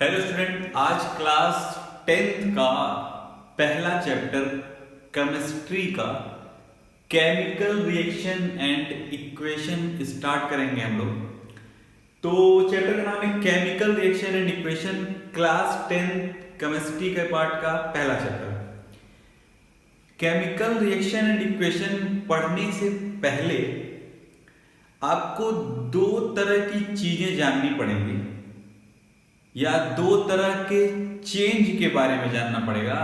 Hello student, आज class 10th का पहला चैप्टर केमिस्ट्री का chemical reaction and equation start करेंगे हम लोग। तो चैप्टर का नाम है chemical reaction and equation, class 10th chemistry के पार्ट का पहला chapter. Chemical reaction and equation पढ़ने से पहले आपको दो तरह की चीजें जाननी पड़ेंगी या दो तरह के चेंज के बारे में जानना पड़ेगा।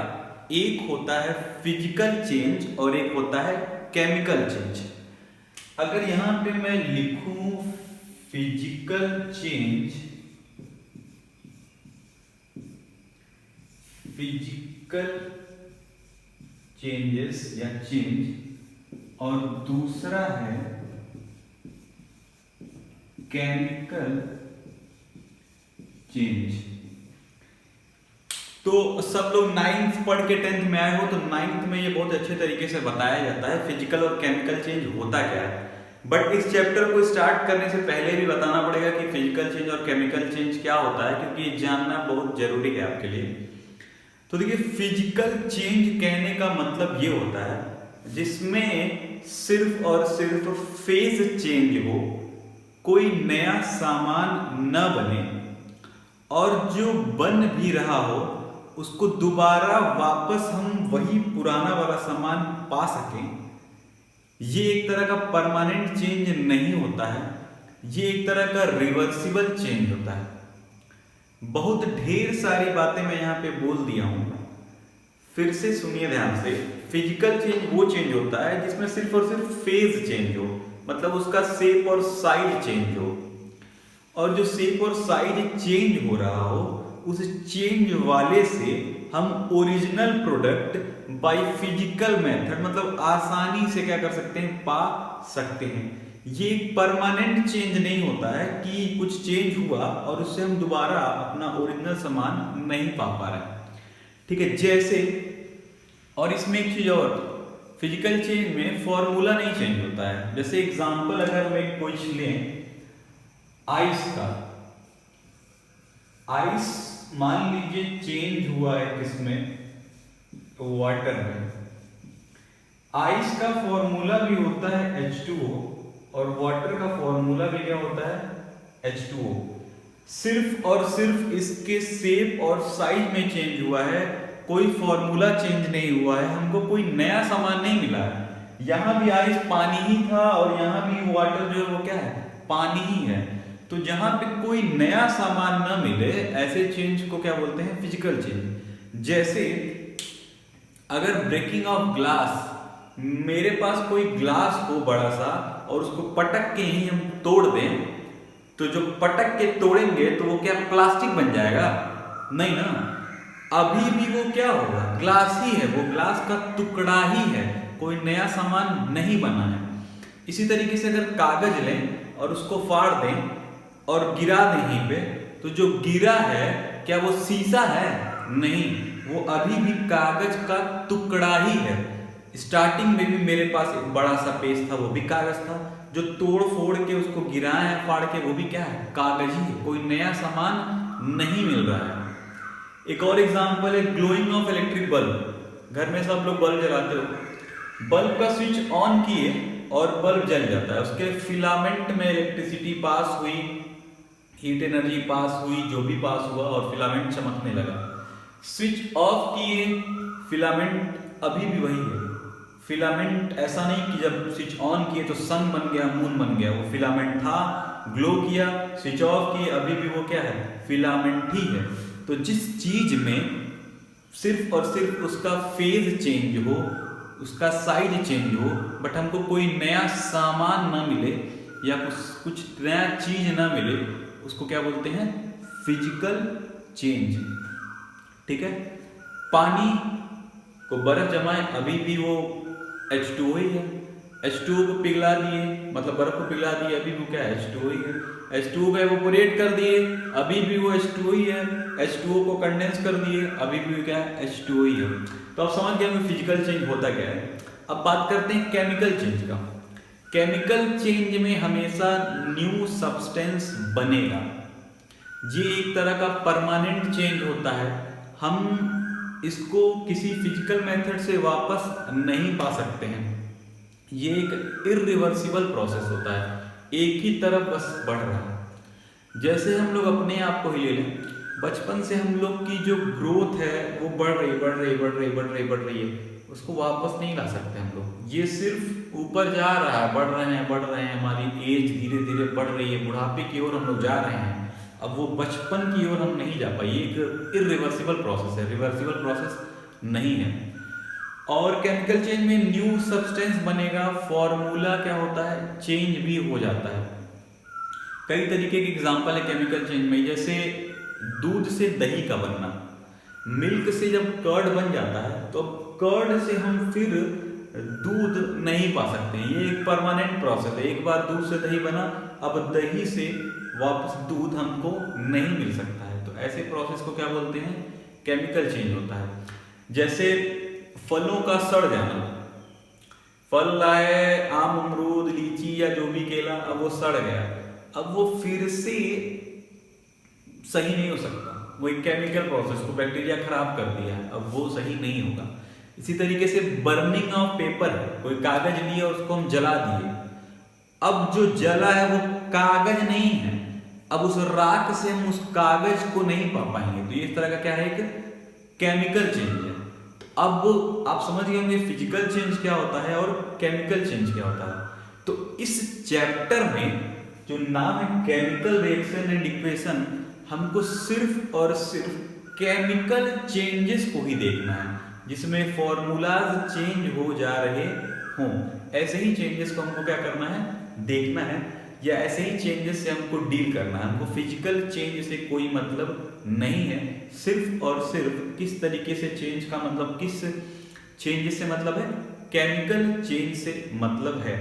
एक होता है फिजिकल चेंज और एक होता है केमिकल चेंज। अगर यहां पे मैं लिखूं फिजिकल चेंज, फिजिकल चेंजेस या चेंज, और दूसरा है केमिकल चेंज, तो सब लोग 9th पढ़ के 10th में आए हो तो 9th में ये बहुत अच्छे तरीके से बताया जाता है फिजिकल और केमिकल चेंज होता क्या है। बट इस चैप्टर को स्टार्ट करने से पहले भी बताना पड़ेगा कि फिजिकल चेंज और केमिकल चेंज क्या होता है, क्योंकि ये जानना बहुत जरूरी है आपके लिए। तो देखिए, फिजिकल चेंज कहने का मतलब ये होता है जिसमें सिर्फ और सिर्फ फेज चेंज हो, कोई नया सामान न बने, और जो बन भी रहा हो उसको दोबारा वापस हम वही पुराना वाला सामान पा सकें। ये एक तरह का परमानेंट चेंज नहीं होता है, ये एक तरह का रिवर्सिबल चेंज होता है। बहुत ढेर सारी बातें मैं यहाँ पे बोल दिया हूं, फिर से सुनिए ध्यान से। फिजिकल चेंज वो चेंज होता है जिसमें सिर्फ और सिर्फ फेज चेंज हो, मतलब उसका शेप और साइज चेंज हो, और जो शेप और साइज चेंज हो रहा हो उस चेंज वाले से हम original product by physical method, मतलब आसानी से क्या कर सकते हैं, पा सकते हैं। ये परमानेंट चेंज नहीं होता है कि कुछ चेंज हुआ और उससे हम दोबारा अपना ओरिजिनल सामान नहीं पा पा रहे। ठीक है, जैसे, और इसमें एक चीज और, फिजिकल चेंज में फॉर्मूला नहीं चेंज होता है। जैसे एग्जांपल अगर मैं कुछ लें आइस का, आइस मान लीजिए चेंज हुआ है किसमें, वाटर में। आइस का फॉर्मूला भी होता है H2O और वाटर का फॉर्मूला भी क्या होता है, H2O। सिर्फ और सिर्फ इसके शेप और साइज में चेंज हुआ है, कोई फॉर्मूला चेंज नहीं हुआ है, हमको कोई नया सामान नहीं मिला है। यहां भी आइस पानी ही था और यहां भी वाटर जो है वो क्या है, पानी ही है। तो जहां पे कोई नया सामान न मिले, ऐसे चेंज को क्या बोलते हैं, फिजिकल चेंज। जैसे अगर ब्रेकिंग ऑफ ग्लास, मेरे पास कोई ग्लास हो बड़ा सा और उसको पटक के ही हम तोड़ दें, तो जो पटक के तोड़ेंगे तो वो क्या प्लास्टिक बन जाएगा? नहीं ना, अभी भी वो क्या होगा, ग्लास ही है, वो ग्लास का टुकड़ा ही है, कोई नया सामान नहीं बना है। इसी तरीके से अगर कागज लें और उसको फाड़ दें और गिरा दें यहीं पे, तो जो गिरा है क्या वो शीशा है? नहीं, वो अभी भी कागज का टुकड़ा ही है। स्टार्टिंग में भी मेरे पास एक बड़ा सा पेज था, वो भी कागज था, जो तोड़ फोड़ के उसको गिराए हैं फाड़ के, वो भी क्या है, कागज ही है, कोई नया सामान नहीं मिल रहा है। एक और एग्जांपल है ग्लोइंग ऑफ इलेक्ट्रिक बल्ब। घर में सब लोग बल्ब जलाते हो, बल्ब का स्विच ऑन किए और बल्ब जल जाता है, उसके फिलामेंट में इलेक्ट्रिसिटी पास हुई, हीट एनर्जी पास हुई, जो भी पास हुआ, और फिलामेंट चमकने लगा। स्विच ऑफ किए, फिलामेंट अभी भी वही है। फिलामेंट ऐसा नहीं कि जब स्विच ऑन किए तो सन बन गया, मून बन गया, वो फिलामेंट था, ग्लो किया, स्विच ऑफ किए, अभी भी वो क्या है, फिलामेंट ही है। तो जिस चीज में सिर्फ और सिर्फ उसका फेज चेंज हो, उसका साइज चेंज हो, बट हमको कोई नया सामान ना मिले या कुछ नया चीज ना मिले, उसको क्या बोलते हैं, फिजिकल चेंज। ठीक है, पानी को बर्फ जमाए, अभी भी वो H2O ही है, H2O को पिघला दिए, मतलब बर्फ को पिघला दिए, अभी वो क्या है, H2O ही है। H2O को एवोपोरेट कर दिए, अभी भी वो H2O ही है। H2O को कंडेंस कर दिए, अभी भी क्या है, H2O ही है। तो आप समझ गए हमें फिजिकल चेंज होता क्या है। अब बात करते हैं केमिकल चेंज का। केमिकल चेंज में हमेशा न्यू सब्सटेंस बनेगा, ये एक तरह का परमानेंट चेंज होता है, हम इसको किसी फिजिकल मेथड से वापस नहीं पा सकते हैं। ये एक इरिवर्सिबल प्रोसेस होता है, एक ही तरफ बस बढ़ रहा है। जैसे हम लोग अपने आप को ही ले लें, बचपन से हम लोग की जो ग्रोथ है वो बढ़ रही है, उसको वापस नहीं ला सकते हम लोग। ये सिर्फ ऊपर जा रहा है, बढ़ रहे हैं, हमारी एज धीरे धीरे बढ़ रही है, बुढ़ापे की ओर हम लोग जा रहे हैं। अब वो बचपन की ओर हम नहीं जा पाए, ये एक इरिवर्सिबल प्रोसेस है, रिवर्सिबल प्रोसेस नहीं है। और केमिकल चेंज में न्यू सब्सटेंस बनेगा, फॉर्मूला क्या होता है, चेंज भी हो जाता है। कई तरीके के एग्जांपल है केमिकल चेंज में, जैसे दूध से दही का बनना, मिल्क से जब कर्ड बन जाता है तो कर्ड से हम फिर दूध नहीं पा सकते। ये एक परमानेंट प्रोसेस है, एक बार दूध से दही बना, अब दही से वापस दूध हमको नहीं मिल सकता है। तो ऐसे प्रोसेस को क्या बोलते हैं, केमिकल चेंज होता है। जैसे फलों का सड़ जाना, फल लाए आम, अमरूद, लीची या जो भी केला, अब वो सड़ गया, अब वो फिर से सही नहीं हो सकता, वो एक केमिकल प्रोसेस को बैक्टीरिया खराब कर दिया, अब वो सही नहीं होगा। इसी तरीके से बर्निंग ऑफ पेपर, कोई कागज लिए और उसको हम जला दिए, अब जो जला है वो कागज नहीं है, अब उस राख से हम उस कागज को नहीं पा पाएंगे। तो ये इस तरह का क्या है, एक केमिकल चेंज है। तो अब आप समझ गए होंगे फिजिकल चेंज क्या होता है और केमिकल चेंज क्या होता है। तो इस चैप्टर में जो नाम है केमिकल रिएक्शन एंड इक्वेशन, हमको सिर्फ और सिर्फ केमिकल चेंजेस को ही देखना है, जिसमें फॉर्मूलाज चेंज हो जा रहे हों। ऐसे ही चेंजेस को हमको क्या करना है, देखना है, या ऐसे ही चेंजेस से हमको डील करना है। हमको फिजिकल चेंज से कोई मतलब नहीं है, सिर्फ और सिर्फ किस तरीके से चेंज का मतलब, किस चेंजेस से मतलब है, केमिकल चेंज से मतलब है।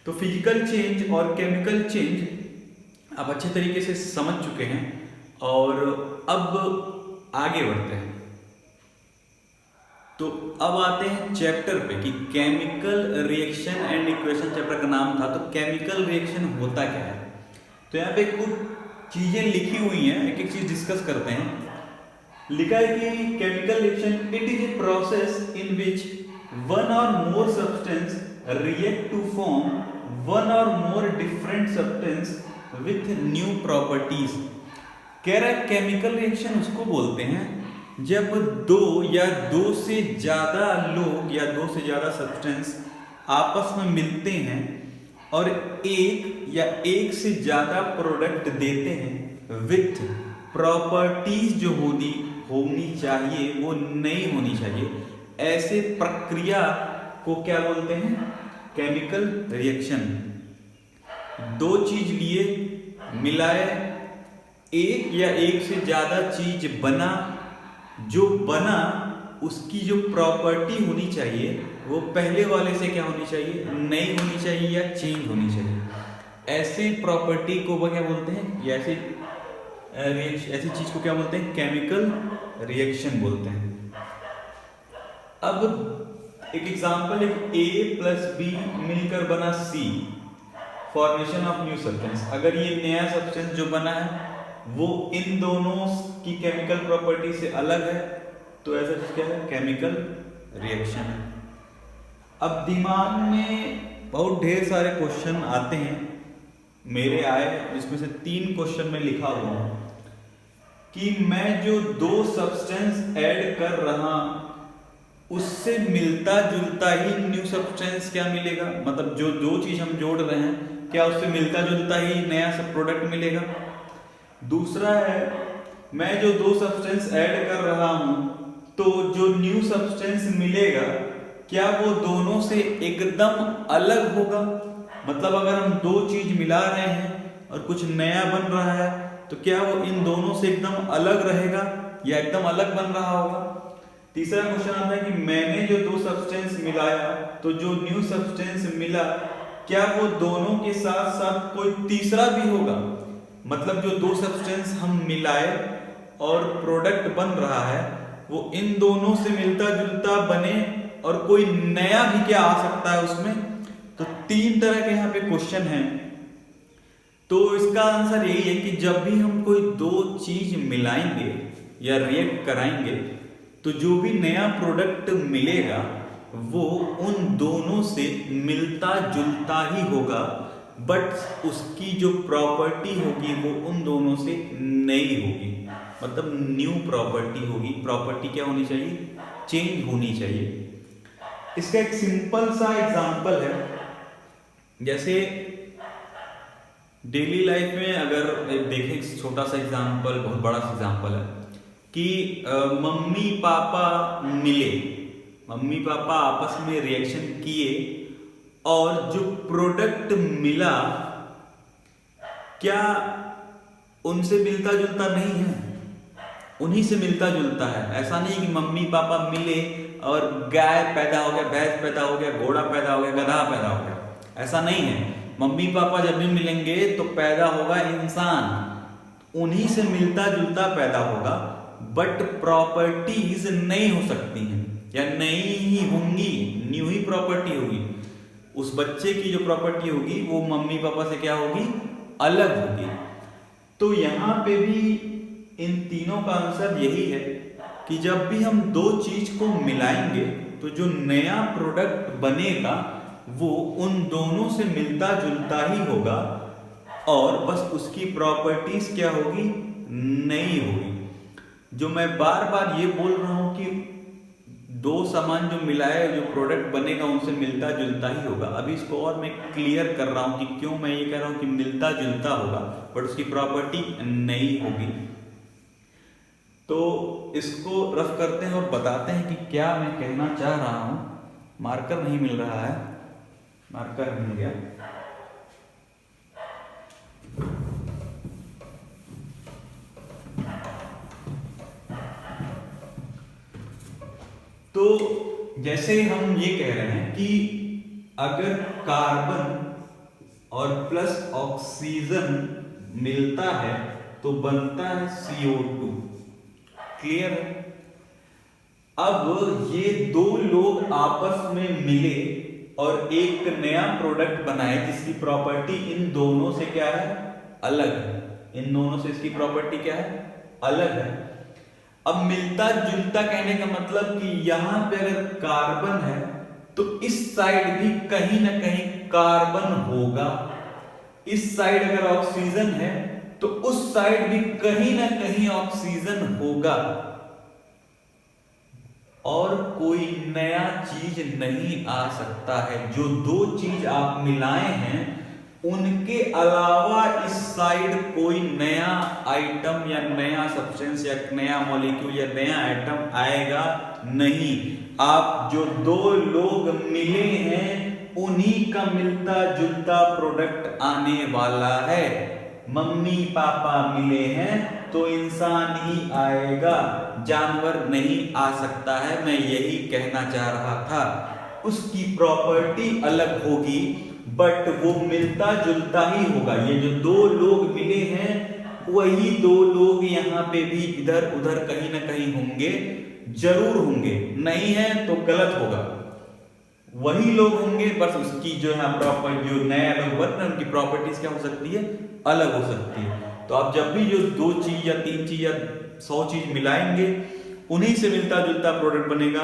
तो फिजिकल चेंज और केमिकल चेंज आप अच्छे तरीके से समझ चुके हैं, और अब आगे बढ़ते हैं। तो अब आते हैं चैप्टर पे कि chemical reaction and equation chapter का नाम था, तो केमिकल रिएक्शन होता क्या है। तो यहाँ पे कुछ चीजें लिखी हुई हैं, एक एक चीज डिस्कस करते हैं। लिखा है कि chemical reaction it is a process in which one or more substance react to form one or more different substance with new properties. कह रहा है केमिकल रिएक्शन उसको बोलते हैं जब दो या दो से ज्यादा लोग या दो से ज्यादा सब्सटेंस आपस में मिलते हैं और एक या एक से ज्यादा प्रोडक्ट देते हैं विथ प्रॉपर्टीज जो होनी चाहिए वो नहीं होनी चाहिए। ऐसे प्रक्रिया को क्या बोलते हैं, केमिकल रिएक्शन। दो चीज लिए, मिलाए, एक या एक से ज्यादा चीज बना, जो बना उसकी जो प्रॉपर्टी होनी चाहिए वो पहले वाले से क्या होनी चाहिए, नई होनी चाहिए या चेंज होनी चाहिए। ऐसे प्रॉपर्टी को क्या बोलते हैं, या ऐसी चीज को क्या बोलते हैं, केमिकल रिएक्शन बोलते हैं। अब एक एग्जांपल है, A प्लस B मिलकर बना C, formation of new substance. अगर ये नया सब्सटेंस जो बना है वो इन दोनों की केमिकल प्रॉपर्टी से अलग है, तो ऐसा चीज क्या है, केमिकल रिएक्शन है। अब दिमाग में बहुत ढेर सारे क्वेश्चन आते हैं, मेरे आए, जिसमें से 3 क्वेश्चन में लिखा हुआ हूं कि मैं जो दो सब्सटेंस ऐड कर रहा उससे मिलता जुलता ही न्यू सब्सटेंस क्या मिलेगा, मतलब जो दो चीज हम जोड़ रहे हैं क्या उससे मिलता जुलता ही नया सब प्रोडक्ट मिलेगा। दूसरा है, मैं जो दो सब्सटेंस ऐड कर रहा हूं तो जो न्यू सब्सटेंस मिलेगा क्या वो दोनों से एकदम अलग होगा, मतलब अगर हम दो चीज मिला रहे हैं और कुछ नया बन रहा है तो क्या वो इन दोनों से एकदम अलग रहेगा या एकदम अलग बन रहा होगा। तीसरा क्वेश्चन आता है कि मैंने जो दो सब्सटेंस मिलाया तो जो न्यू सब्सटेंस मिला क्या वो दोनों के साथ साथ कोई तीसरा भी होगा, मतलब जो दो सब्सटेंस हम मिलाए और प्रोडक्ट बन रहा है वो इन दोनों से मिलता जुलता बने और कोई नया भी क्या आ सकता है उसमें। तो 3 तरह के यहाँ पे क्वेश्चन हैं। तो इसका आंसर यही है कि जब भी हम कोई दो चीज मिलाएंगे या रिएक्ट कराएंगे तो जो भी नया प्रोडक्ट मिलेगा वो उन दोनों से मिलता जुलता ही होगा, बट उसकी जो प्रॉपर्टी होगी वो उन दोनों से नई होगी, मतलब न्यू प्रॉपर्टी होगी। प्रॉपर्टी क्या होनी चाहिए? चेंज होनी चाहिए। इसका एक सिंपल सा एग्जांपल है, जैसे डेली लाइफ में अगर एक देखें छोटा सा एग्जांपल, बहुत बड़ा सा एग्जांपल है कि मम्मी पापा मिले, मम्मी पापा आपस में रिएक्शन किए और जो प्रोडक्ट मिला क्या उनसे मिलता जुलता नहीं है? उन्हीं से मिलता जुलता है। ऐसा नहीं कि मम्मी पापा मिले और गाय पैदा हो गया, भैंस पैदा हो गया, घोड़ा पैदा हो गया, गधा पैदा हो गया, ऐसा नहीं है। मम्मी पापा जब भी मिलेंगे तो पैदा होगा इंसान, उन्हीं से मिलता जुलता पैदा होगा, बट प्रॉपर्टीज नई हो सकती हैं या नई ही होंगी, न्यू ही प्रॉपर्टी होगी। उस बच्चे की जो प्रॉपर्टी होगी वो मम्मी पापा से क्या होगी? अलग होगी। तो यहां पे भी इन तीनों का आंसर यही है कि जब भी हम दो चीज को मिलाएंगे तो जो नया प्रोडक्ट बनेगा वो उन दोनों से मिलता जुलता ही होगा और बस उसकी प्रॉपर्टीज क्या होगी? नई होगी। जो मैं बार बार ये बोल रहा हूं कि दो सामान जो मिलाए जो प्रोडक्ट बनेगा उनसे मिलता जुलता ही होगा, अभी इसको और मैं क्लियर कर रहा हूं कि क्यों मैं ये कह रहा हूं कि मिलता जुलता होगा बट उसकी प्रॉपर्टी नई होगी। तो इसको रफ करते हैं और बताते हैं कि क्या मैं कहना चाह रहा हूं। मार्कर नहीं मिल रहा है, मार्कर मिल गया। तो जैसे हम ये कह रहे हैं कि अगर कार्बन और प्लस ऑक्सीजन मिलता है तो बनता है CO2। क्लियर है? अब ये दो लोग आपस में मिले और एक नया प्रोडक्ट बनाए जिसकी प्रॉपर्टी इन दोनों से क्या है? अलग है। इन दोनों से इसकी प्रॉपर्टी क्या है? अलग है। अब मिलता जुलता कहने का मतलब कि यहां पे अगर कार्बन है तो इस साइड भी कहीं ना कहीं कार्बन होगा, इस साइड अगर ऑक्सीजन है तो उस साइड भी कहीं ना कहीं ऑक्सीजन होगा और कोई नया चीज नहीं आ सकता है। जो दो चीज आप मिलाए हैं उनके अलावा इस साइड कोई नया आइटम या नया सब्सटेंस या नया मॉलिक्यूल या नया एटम आएगा नहीं। आप जो दो लोग मिले हैं उन्हीं का मिलता जुलता प्रोडक्ट आने वाला है। मम्मी पापा मिले हैं तो इंसान ही आएगा, जानवर नहीं आ सकता है। मैं यही कहना चाह रहा था। उसकी प्रॉपर्टी अलग होगी बट वो मिलता जुलता ही होगा। ये जो दो लोग मिले हैं वही दो लोग यहाँ पे भी इधर उधर कहीं ना कहीं होंगे, जरूर होंगे। नहीं है तो गलत होगा। वही लोग होंगे, बस उसकी जो है प्रॉपर्टी, जो नया लोग बन रहे हैं उनकी प्रॉपर्टीज क्या हो सकती है? अलग हो सकती है। तो आप जब भी जो दो चीज या तीन चीज या 100 चीज मिलाएंगे उन्हीं से मिलता जुलता प्रोडक्ट बनेगा,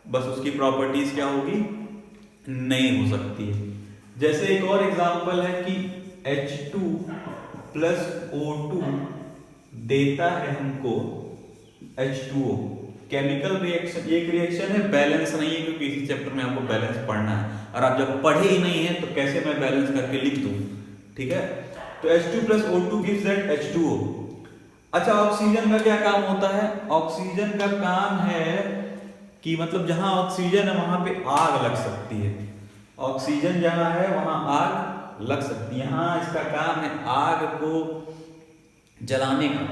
बस उसकी प्रॉपर्टीज क्या होगी? नहीं हो सकती है। जैसे एक और एग्जांपल है कि H2 प्लस O2 देता है हमको H2O। केमिकल रिएक्शन, एक रिएक्शन है, बैलेंस नहीं है क्योंकि इसी चैप्टर में आपको बैलेंस पढ़ना है और आप जब पढ़े ही नहीं है तो कैसे मैं बैलेंस करके लिख दूं? ठीक है। तो H2 plus O2 gives that H2O। अच्छा, ऑक्सीजन का क्या काम होता है? ऑक्सीजन का काम है कि मतलब जहां ऑक्सीजन है वहां पे आग लग सकती है। ऑक्सीजन जहां है वहां आग लग सकती है। यहां इसका काम है आग को जलाने का।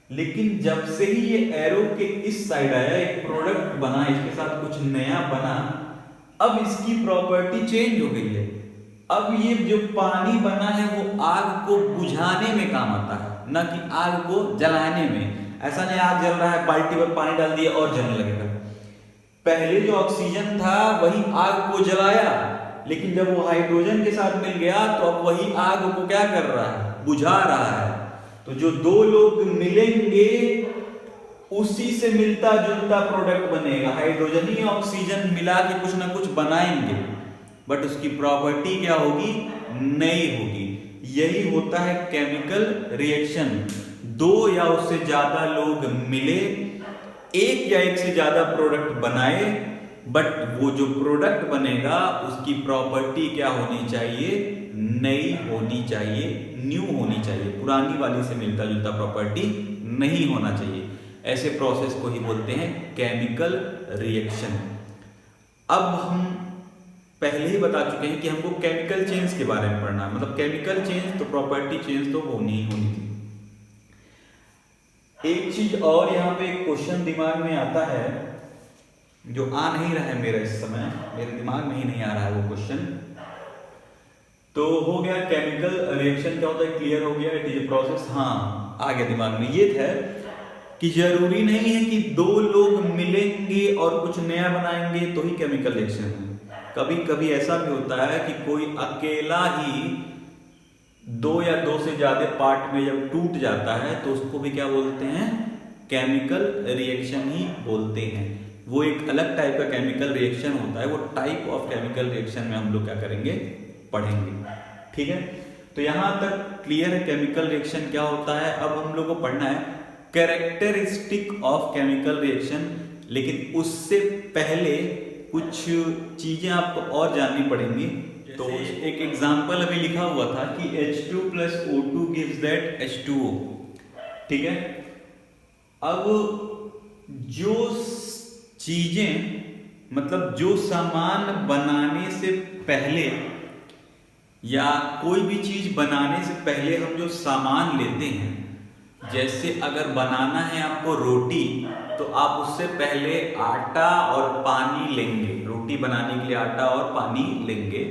लेकिन जब से ही ये एरो के इस साइड आया, एक प्रोडक्ट बना, इसके साथ कुछ नया बना, अब इसकी प्रॉपर्टी चेंज हो गई है। अब ये जो पानी बना है वो आग को बुझाने में काम आता है, ना कि आग को जलाने में। ऐसा नहीं आग जल रहा है बाल्टी पर पानी डाल दिया और जलने लगेगा। पहले जो ऑक्सीजन था वही आग को जलाया, लेकिन जब वो हाइड्रोजन के साथ मिल गया तो अब वही आग को क्या कर रहा है, बुझा रहा है। तो जो दो लोग मिलेंगे उसी से मिलता जुलता प्रोडक्ट बनेगा। हाइड्रोजन ही ऑक्सीजन मिला के कुछ ना कुछ बनाएंगे, बट उसकी प्रॉपर्टी क्या होगी, नई होगी। यही होता है केमिकल रिएक्शन। दो या उससे ज्यादा लोग मिले, एक या एक से ज्यादा प्रोडक्ट बनाए, बट वो जो प्रोडक्ट बनेगा उसकी प्रॉपर्टी क्या होनी चाहिए, नई होनी चाहिए, न्यू होनी चाहिए। पुरानी वाली से मिलता जुलता प्रॉपर्टी नहीं होना चाहिए। ऐसे प्रोसेस को ही बोलते हैं केमिकल रिएक्शन। अब हम पहले ही बता चुके हैं कि हमको केमिकल चेंज के बारे में पढ़ना है। मतलब केमिकल चेंज तो प्रॉपर्टी चेंज तो होनी ही होनी थी। एक चीज और यहाँ पे एक क्वेश्चन दिमाग में आता है जो आ नहीं रहा है मेरा इस समय, मेरे दिमाग में ही नहीं आ रहा है वो क्वेश्चन। तो हो गया केमिकल रिएक्शन क्या होता है, क्लियर हो गया, इट इज ए प्रोसेस। हाँ, आ गया दिमाग में। ये था कि जरूरी नहीं है कि दो लोग मिलेंगे और कुछ नया बनाएंगे तो ही केमिकल रिएक्शन है। कभी कभी ऐसा भी होता है कि कोई अकेला ही दो या दो से ज्यादा पार्ट में जब टूट जाता है तो उसको भी क्या बोलते हैं, केमिकल रिएक्शन ही बोलते हैं। वो एक अलग टाइप का केमिकल रिएक्शन होता है। वो टाइप ऑफ केमिकल रिएक्शन में हम लोग क्या करेंगे, पढ़ेंगे। ठीक है, तो यहां तक क्लियर है केमिकल रिएक्शन क्या होता है। अब हम लोग को पढ़ना है कैरेक्टरिस्टिक ऑफ केमिकल रिएक्शन। लेकिन उससे पहले कुछ चीजें आपको और जाननी पड़ेंगी। तो एक एग्जांपल अभी लिखा हुआ था कि H2 + O2 gives that H2O। ठीक है, अब जो चीजें, मतलब जो सामान बनाने से पहले या कोई भी चीज बनाने से पहले हम जो सामान लेते हैं, जैसे अगर बनाना है आपको रोटी तो आप उससे पहले आटा और पानी लेंगे। रोटी बनाने के लिए आटा और पानी लेंगे।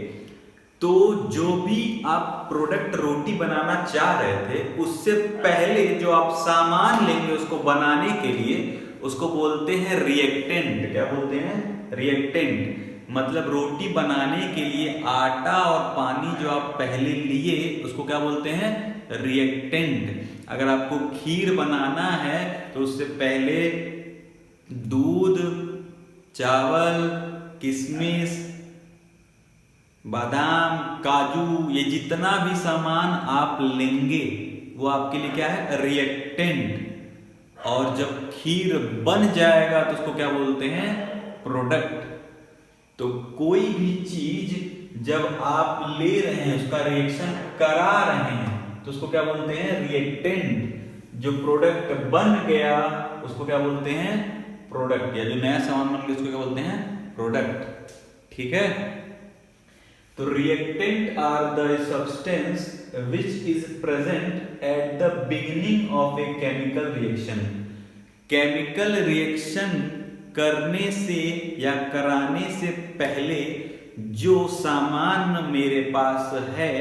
तो जो भी आप प्रोडक्ट रोटी बनाना चाह रहे थे उससे पहले जो आप सामान लेंगे उसको बनाने के लिए, उसको बोलते हैं रिएक्टेंट। क्या बोलते हैं, रिएक्टेंट। मतलब रोटी बनाने के लिए आटा और पानी जो आप पहले लिए उसको क्या बोलते हैं, रिएक्टेंट। अगर आपको खीर बनाना है तो उससे पहले दूध, चावल, किशमिश, बादाम, काजू, ये जितना भी सामान आप लेंगे वो आपके लिए क्या है, रिएक्टेंट। और जब खीर बन जाएगा तो उसको क्या बोलते हैं, प्रोडक्ट। तो कोई भी चीज जब आप ले रहे हैं उसका रिएक्शन करा रहे हैं तो उसको क्या बोलते हैं, रिएक्टेंट। जो प्रोडक्ट बन गया उसको क्या बोलते हैं, प्रोडक्ट। या जो नया सामान बन गया उसको क्या बोलते हैं, प्रोडक्ट। ठीक है, तो reactant are the substance which is present at the beginning of a chemical reaction. Chemical reaction करने से या कराने से पहले जो सामान मेरे पास है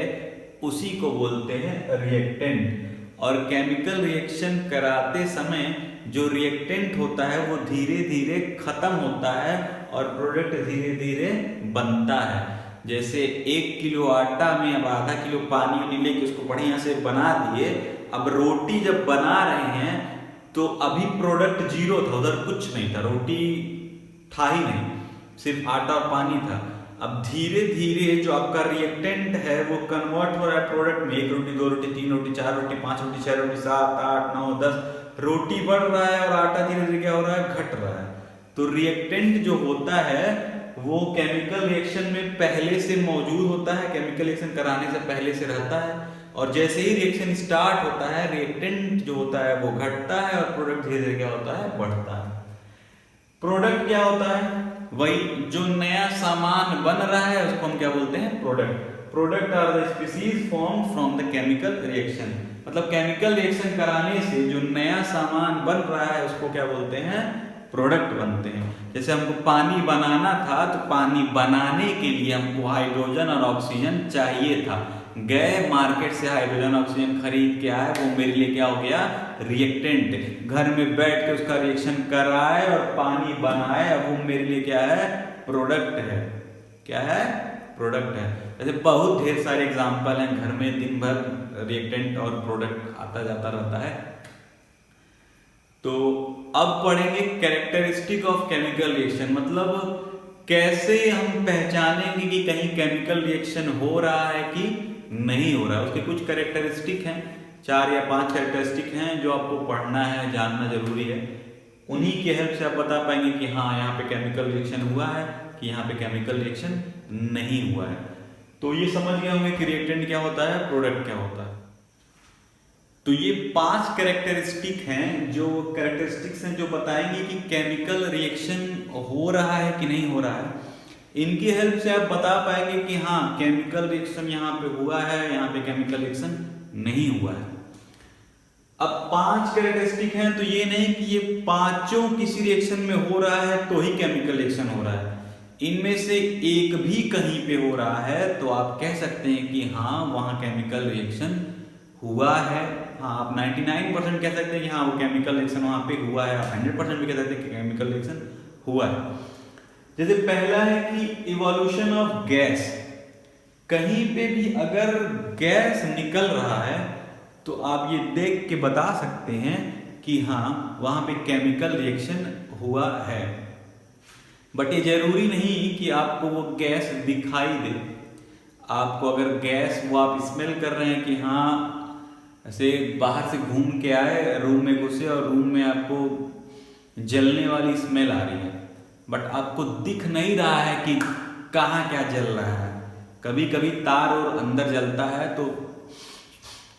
उसी को बोलते हैं रिएक्टेंट। और केमिकल रिएक्शन कराते समय जो रिएक्टेंट होता है वो धीरे धीरे खत्म होता है और प्रोडक्ट धीरे धीरे बनता है। जैसे 1 किलो आटा में अब आधा किलो पानी लेके उसको बढ़िया से बना दिए। अब रोटी जब बना रहे हैं तो अभी प्रोडक्ट जीरो था, उधर कुछ नहीं था, रोटी था ही नहीं, सिर्फ आटा और पानी था। अब धीरे धीरे जो आपका रिएक्टेंट है वो कन्वर्ट हो रहा है प्रोडक्ट में। 1 रोटी, 2 रोटी, 3 रोटी, 4 रोटी, 5 रोटी, 6 रोटी, 7, 8, 9, 10 रोटी बढ़ रहा है और आटा धीरे धीरे क्या हो रहा है, घट रहा है। तो रिएक्टेंट जो होता है वो केमिकल रिएक्शन में पहले से मौजूद होता है, केमिकल रिएक्शन कराने से पहले से रहता है। और जैसे ही रिएक्शन स्टार्ट होता है रिएक्टेंट जो होता है वो घटता है और प्रोडक्ट धीरे धीरे क्या होता है, बढ़ता है। प्रोडक्ट क्या होता है, वही जो नया सामान बन रहा है उसको हम क्या बोलते हैं, product. Product are the species form from the chemical reaction. मतलब केमिकल रिएक्शन कराने से जो नया सामान बन रहा है उसको क्या बोलते हैं, प्रोडक्ट बनते हैं। जैसे हमको पानी बनाना था तो पानी बनाने के लिए हमको हाइड्रोजन और ऑक्सीजन चाहिए था। गए मार्केट से हाइड्रोजन ऑक्सीजन खरीद के आए, वो मेरे लिए क्या हो गया, रिएक्टेंट। घर में बैठ के उसका रिएक्शन कराए और पानी बनाए, अब वो मेरे लिए क्या है, प्रोडक्ट है। क्या है, प्रोडक्ट है। ऐसे बहुत ढेर सारे एग्जाम्पल हैं, घर में दिन भर रिएक्टेंट और प्रोडक्ट आता जाता रहता है। तो अब पढ़ेंगे कैरेक्टरिस्टिक ऑफ केमिकल रिएक्शन, मतलब कैसे हम पहचानेंगे कि कहीं केमिकल रिएक्शन हो रहा है कि नहीं हो रहा है। उसके कुछ कैरेक्टरिस्टिक हैं, 4 या 5 कैरेक्टरिस्टिक हैं जो आपको पढ़ना है, जानना जरूरी है। उन्हीं की हेल्प से आप बता पाएंगे कि हाँ यहाँ पे केमिकल रिएक्शन हुआ है कि यहाँ पे केमिकल रिएक्शन नहीं हुआ है। तो ये समझ गए होंगे कि रिएक्टेंट क्या होता है, प्रोडक्ट क्या होता है। तो ये 5 कैरेक्टरिस्टिक हैं जो बताएंगे कि केमिकल रिएक्शन हो रहा है कि नहीं हो रहा है। इनकी हेल्प से आप बता पाएंगे कि हाँ केमिकल रिएक्शन यहाँ पे हुआ है, यहाँ पे केमिकल रिएक्शन नहीं हुआ है। अब 5 कैरेक्टरिस्टिक हैं, तो ये नहीं कि ये पांचों किसी रिएक्शन में हो रहा है तो ही केमिकल रिएक्शन हो रहा है। इनमें से एक भी कहीं पे हो रहा है तो आप कह सकते हैं कि हाँ वहां केमिकल रिएक्शन हुआ है। हाँ आप 99% कह सकते हैं कि हाँ वो केमिकल रिएक्शन वहां पे हुआ है, आप 100% भी कह सकते हैं कि केमिकल रिएक्शन हुआ है। जैसे पहला है कि इवोल्यूशन ऑफ गैस। कहीं पे भी अगर गैस निकल रहा है तो आप ये देख के बता सकते हैं कि हाँ वहां पे केमिकल रिएक्शन हुआ है। बट ये जरूरी नहीं कि आपको वो गैस दिखाई दे। आपको अगर गैस वो आप स्मेल कर रहे हैं कि हाँ ऐसे बाहर से घूम के आए, रूम में घुसे और रूम में आपको जलने वाली स्मेल आ रही है, बट आपको दिख नहीं रहा है कि कहाँ क्या जल रहा है। कभी कभी तार और अंदर जलता है तो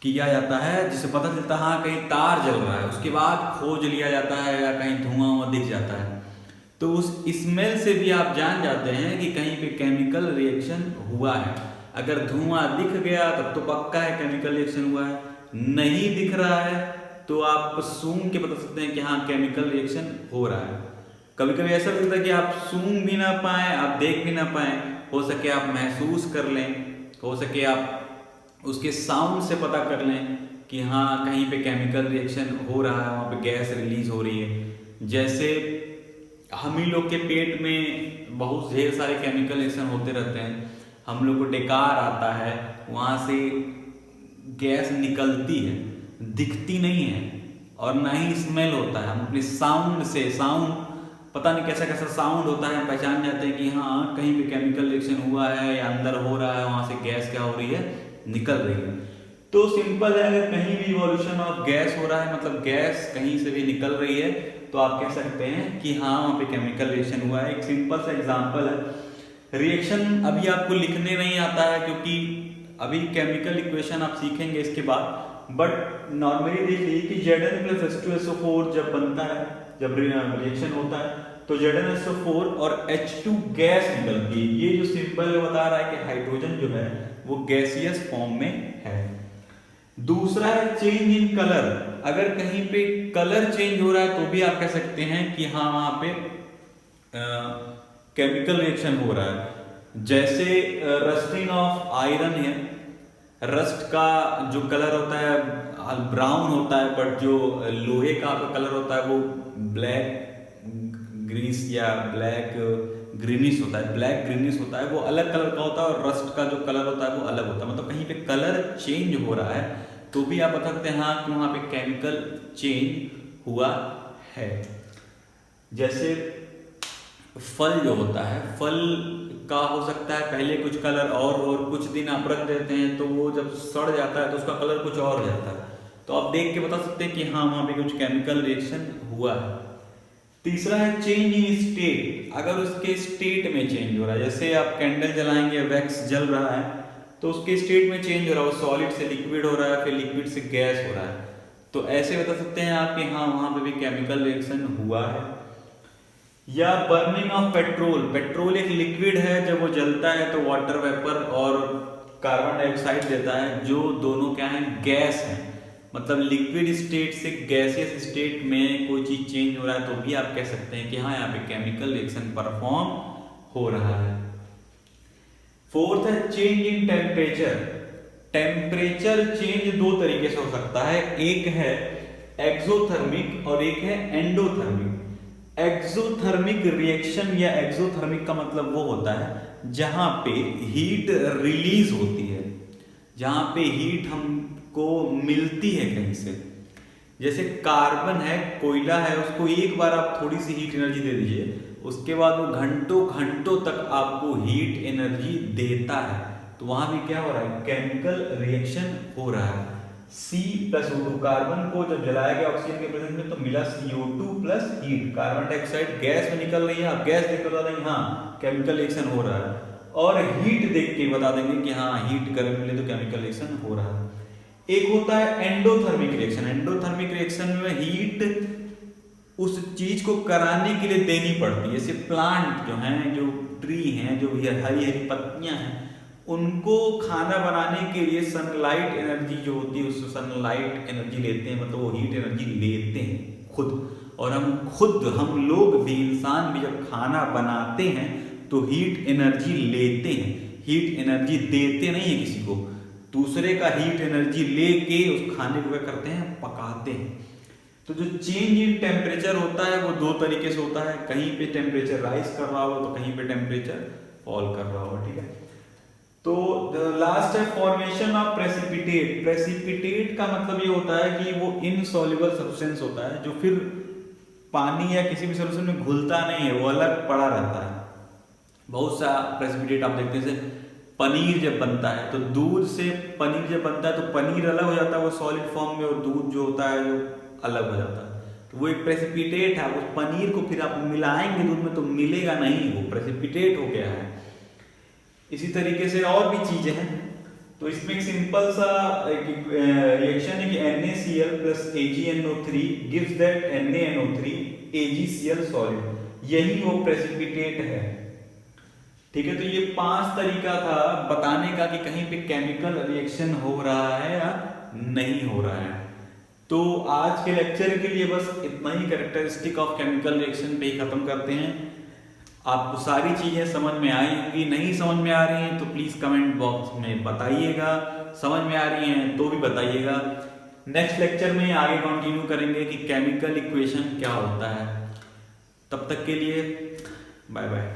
किया जाता है जिससे पता चलता है हाँ कहीं तार जल रहा है, उसके बाद खोज लिया जाता है या कहीं धुआं दिख जाता है। तो उस स्मेल से भी आप जान जाते हैं कि कहीं पे केमिकल रिएक्शन हुआ है। अगर धुआं दिख गया तब तो पक्का है केमिकल रिएक्शन हुआ है, नहीं दिख रहा है तो आप सूंघ के बता सकते हैं कि हाँ केमिकल रिएक्शन हो रहा है। कभी कभी ऐसा लगता है कि आप सूंघ भी ना पाए, आप देख भी ना पाए, हो सके आप महसूस कर लें, हो सके आप उसके साउंड से पता कर लें कि हाँ कहीं पे केमिकल रिएक्शन हो रहा है, वहाँ पे गैस रिलीज हो रही है। जैसे हम ही लोग के पेट में बहुत ढेर सारे केमिकल रिएक्शन होते रहते हैं, हम लोग को डकार आता है, वहाँ से गैस निकलती है, दिखती नहीं है और ना ही स्मेल होता है। हम अपने साउंड से, साउंड पता नहीं कैसा कैसा साउंड होता है, हम पहचान जाते हैं कि हाँ कहीं पे केमिकल रिएक्शन हुआ है या अंदर हो रहा है, वहाँ से गैस क्या हो रही है, निकल रही है। तो सिंपल है, अगर कहीं भी इवोल्यूशन ऑफ गैस हो रहा है मतलब गैस कहीं से भी निकल रही है तो आप कह सकते हैं कि हाँ वहाँ पे केमिकल रिएक्शन हुआ है। एक सिंपल सा एग्जांपल है, रिएक्शन अभी आपको लिखने नहीं आता है क्योंकि अभी केमिकल इक्वेशन आप सीखेंगे इसके बाद, बट नॉर्मली देखिए कि Zn+H2SO4 जब बनता है, जब रिएक्शन होता है तो Zn+SO4 और H2 गैस निकलती है। ये जो सिंबल बता रहा है कि हाइड्रोजन जो है वो गैसियस फॉर्म में है। दूसरा है चेंज इन कलर। अगर कहीं पे कलर चेंज हो रहा है तो भी आप कह सकते हैं कि हाँ वहां पे केमिकल रिएक्शन हो रहा है। जैसे रस्टिंग ऑफ आयरन है, रस्ट का जो कलर होता है ब्राउन होता है, बट जो लोहे का कलर होता है वो ब्लैक ग्रीस या ब्लैक ग्रीनिश होता है, ब्लैक ग्रीनिश होता है, वो अलग कलर का होता है और रस्ट का जो कलर होता है वो अलग होता है। मतलब कहीं पे कलर चेंज हो रहा है तो भी आप बता सकते हैं हाँ कि वहां पे केमिकल चेंज हुआ है। जैसे फल जो होता है, फल का हो सकता है पहले कुछ कलर और कुछ दिन आप रख देते हैं तो वो जब सड़ जाता है तो उसका कलर कुछ और हो जाता है, तो आप देख के बता सकते हैं कि हाँ वहां पे कुछ केमिकल रिएक्शन हुआ है। तीसरा है चेंज इन स्टेट। अगर उसके स्टेट में चेंज हो रहा है, जैसे आप कैंडल जलाएंगे, वैक्स जल रहा है तो उसके स्टेट में चेंज हो रहा है, वो सॉलिड से लिक्विड हो रहा है, फिर लिक्विड से गैस हो रहा है, तो ऐसे बता सकते हैं आप कि हाँ वहां पे भी केमिकल रिएक्शन हुआ है। या बर्निंग ऑफ पेट्रोल। पेट्रोल एक लिक्विड है, जब वो जलता है तो वाटर वेपर और कार्बन डाइऑक्साइड देता है, जो दोनों क्या है, गैस है। मतलब लिक्विड स्टेट से गैसियस स्टेट में कोई चीज चेंज हो रहा है तो भी आप कह सकते हैं कि हाँ यहाँ पे केमिकल रिएक्शन परफॉर्म हो रहा है। फोर्थ है change in temperature. Temperature change दो तरीके से हो सकता है, एक है एक्सोथर्मिक और एक है एंडोथर्मिक। एक्सोथर्मिक रिएक्शन या एक्सोथर्मिक का मतलब वो होता है जहां पे हीट रिलीज होती है, जहां पे हीट हमको मिलती है कहीं से। जैसे कार्बन है, कोयला है, उसको एक बार आप थोड़ी सी हीट एनर्जी दे दीजिए, उसके बाद वो घंटों घंटों तक आपको हीट एनर्जी देता है। तो वहां भी क्या हो रहा है, केमिकल रिएक्शन हो रहा है। C+O2, कार्बन को जब जलाया गया ऑक्सीजन के प्रेजेंस में तो मिला CO2 plus heat, carbon dioxide gas में निकल रही है। आप गैस देख कर बता देंगे हाँ केमिकल रिएक्शन हो रहा है, और हीट देख के बता देंगे कि हाँ हीट गर्म मिले तो केमिकल रिएक्शन हो रहा है। एक होता है एंडोथर्मिक रिएक्शन। एंडोथर्मिक रिएक्शन में हीट उस चीज को कराने के लिए देनी पड़ती है। जैसे प्लांट जो हैं, जो ट्री हैं, जो भी हरी हरी पत्तियां हैं, उनको खाना बनाने के लिए सनलाइट एनर्जी जो होती है, उससे सनलाइट एनर्जी लेते हैं, मतलब वो हीट एनर्जी लेते हैं खुद। और हम लोग भी, इंसान भी जब खाना बनाते हैं तो हीट एनर्जी लेते हैं, हीट एनर्जी देते नहीं है किसी को, दूसरे का हीट एनर्जी लेके उस खाने को क्या करते हैं, पकाते हैं। तो जो चेंज इन टेम्परेचर होता है वो दो तरीके से होता है, कहीं पे टेम्परेचर राइज कर रहा हो तो कहीं पे टेम्परेचर फॉल कर रहा हो, ठीक है। तो लास्ट है फॉर्मेशन ऑफ प्रेसिपिटेट। प्रेसिपिटेट का मतलब ये होता है कि वो इनसॉल्युबल सब्सटेंस होता है जो फिर पानी या किसी भी सॉल्यूशन में घुलता नहीं है, वो अलग पड़ा रहता है। बहुत सा प्रेसिपिटेट आप देखते हैं, जैसे पनीर जब बनता है तो दूध से पनीर जब बनता है तो पनीर अलग हो जाता है वो सॉलिड फॉर्म में, और दूध जो होता है जो अलग हो जाता है, तो वो एक प्रेसिपिटेट है। उस पनीर को फिर आप मिलाएंगे दूध में तो मिलेगा नहीं, वो प्रेसिपिटेट हो गया है। इसी तरीके से और भी चीजें हैं। तो इसमें एक सिंपल सा रिएक्शन है कि NaCl plus AgNO3 gives that NaNO3 AgCl solid, यही वो प्रेसिपिटेट है, ठीक है। तो ये 5 तरीका था बताने का कि कहीं पे केमिकल रिएक्शन हो रहा है या नहीं हो रहा है। तो आज के लेक्चर के लिए बस इतना ही, कैरेक्टरिस्टिक ऑफ केमिकल रिएक्शन पे ही खत्म करते हैं। आपको सारी चीजें समझ में आई होंगी, नहीं समझ में आ रही हैं तो प्लीज कमेंट बॉक्स में बताइएगा, समझ में आ रही हैं तो भी बताइएगा। नेक्स्ट लेक्चर में आगे कंटिन्यू करेंगे कि केमिकल इक्वेशन क्या होता है। तब तक के लिए बाय बाय।